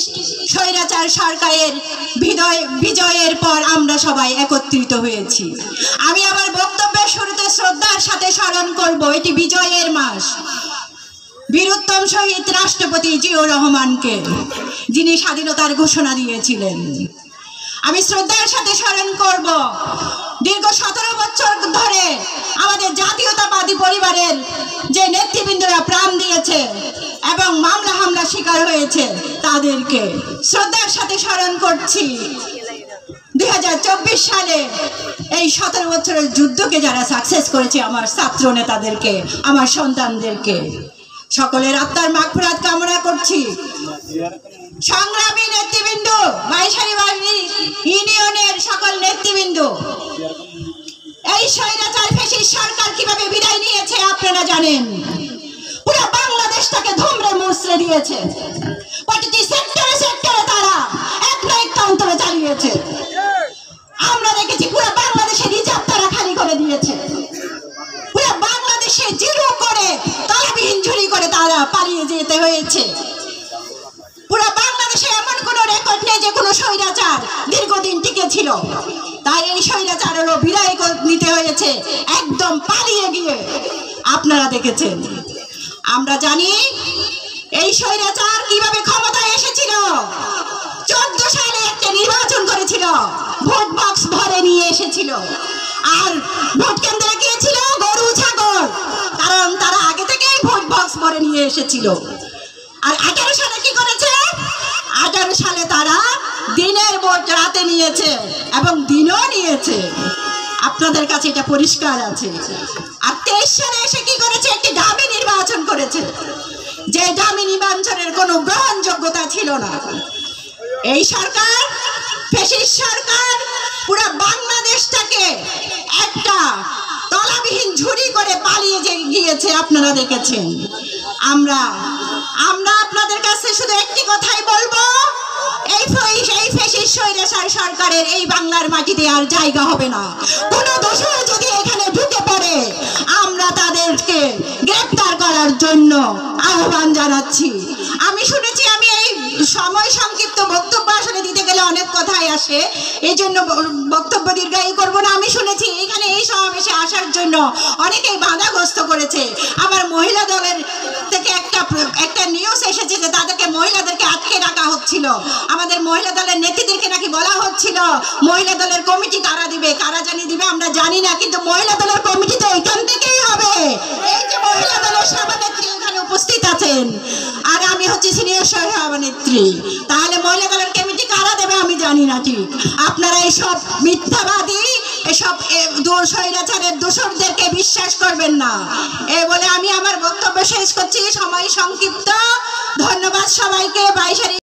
Fascist স্বৈরাচার সরকারের বিজয়ের পর আমরা সবাই একত্রিত হয়েছি। আমি আমার বক্তব্যের শুরুতে শ্রদ্ধার সাথে স্মরণ করব এটি বিজয়ের মাস, বীরোত্তম শহীদ রাষ্ট্রপতি জিয়াউর রহমানকে, যিনি স্বাধীনতার ঘোষণা দিয়েছিলেন। আমি শ্রদ্ধার সাথে স্মরণ করব দীর্ঘ 17 বছর ধরে আমাদের জাতীয়তাবাদী পরিবারের যে নেতৃবৃন্দরা প্রাণ দিয়েছে এবং মামলা হামলা শিকার হয়েছে তাদেরকে শ্রদ্ধার সাথে স্মরণ করছি। 2024 সালে এই 17 বছরের যুদ্ধকে যারা সাকসেস করেছে আমার ছাত্র নেতাদেরকে, আমার সন্তানদেরকে, সকলের আত্মার মাগফিরাত কামনা করছি। সংগ্রামী নেতৃবৃন্দ, বাইশারীবাড়ি ইউনিয়নের সকল নেতৃবৃন্দ, এই স্বৈরাচার ফ্যাসিস্ট সরকার কিভাবে বিদায় নিয়েছে আপনারা জানেন। পুরো বাংলাদেশটাকে ধুমড়ে মুচড়ে দিয়েছে। প্রতিটি সেক্টরে সেক্টরে তারা এক না এক তন্ত্রে চালিয়েছে। আমরা দেখেছি পুরো বাংলাদেশের রিজার্ভ তারা খালি করে দিয়েছে। পুরো বাংলাদেশে জিরো করে তলবিহীন ঝুরি করে তারা পালিয়ে যেতে হয়েছে। পুরো বাংলাদেশে এমন কোনো রেকর্ড নেই যে কোনো স্বৈরাচার দীর্ঘদিন টিকে ছিল। তাই এই স্বৈরাচারেরও বিদায় নিতে হয়েছে একদম পালিয়ে গিয়ে। আপনারা দেখেছেন, আমরা জানি এই স্বৈরাচার কিভাবে ক্ষমতায় এসেছিল। 14 সালে একটা নির্বাচন করেছিল, ভোট বক্স ভরে নিয়ে এসেছিল, আর ভোট কেন্দ্রে গিয়েছিল গরু ছাগল, কারণ তারা আগে থেকেই ভোট বক্স ভরে নিয়ে এসেছিল। আর 18 সালে কি করেছে? 18 সালে তারা দিনের ভোট রাতে নিয়েছে এবং দিনও নিয়েছে। আপনাদের কাছে এটা পরিষ্কার আছে। আর 23 সালে এসে কি করেছে? একটি ডামি নির্বাচন করেছে, যে ডামি নির্বাচনের কোনো গ্রহণযোগ্যতা ছিল না। এই সরকার, ফ্যাসিস্ট সরকার, পুরো বাংলাদেশটাকে একটা তলাবিহীন ঝুড়ি করে পালিয়ে গিয়েছে। আপনারা দেখেছেন। আমরা আপনাদের কাছে শুধু একটি কথাই বলবো, এই ফ্যাসিস্ট স্বৈরাচার সরকারের এই বাংলার মাটিতে আর জায়গা হবে না। কোনো দোষর যদি এখানে ঢুকে পড়ে আমরা তাদেরকে গ্রেফতার করার জন্য আহ্বান জানাচ্ছি। আমি শুনেছি, আমি এই সময় সংক্ষিপ্ত বক্তব্য আসলে দিতে গেলে অনেক কথাই আসে, এই জন্য বক্তব্য দীর্ঘায়ী করব না। আমি শুনেছি এখানে এই সমাবেশে আসার জন্য অনেকেই বাধাগ্রস্ত করেছে। আমার মহিলা দলের থেকে একটা নিউজ এসেছে যে তাদেরকে মহিলাদেরকে আটকে রাখা হচ্ছিল। আমাদের মহিলা দলের নেত্রীদেরকে নাকি বলা হচ্ছিল মহিলা দলের কমিটি কারা দিবে, কারা জানি দিবে আমরা জানি না, কিন্তু মহিলা দলের কমিটি তো এখান থেকেই হবে। এই যে মহিলা দলের সভানেত্রী এখানে উপস্থিত আছেন, আর আমি হচ্ছে সিনিয়র সভানেত্রী, তাহলে মহিলা দলের কমিটি কারা দেবে আমি জানি না। ঠিক আপনারা এইসব মিথ্যাবাদী, এসব স্বৈরাচারের দোষরদেরকে বিশ্বাস করবেন না। এই বলে আমি আমার বক্তব্য শেষ করছি। সময় সংক্ষিপ্ত। ধন্যবাদ সবাইকে। বাইশারী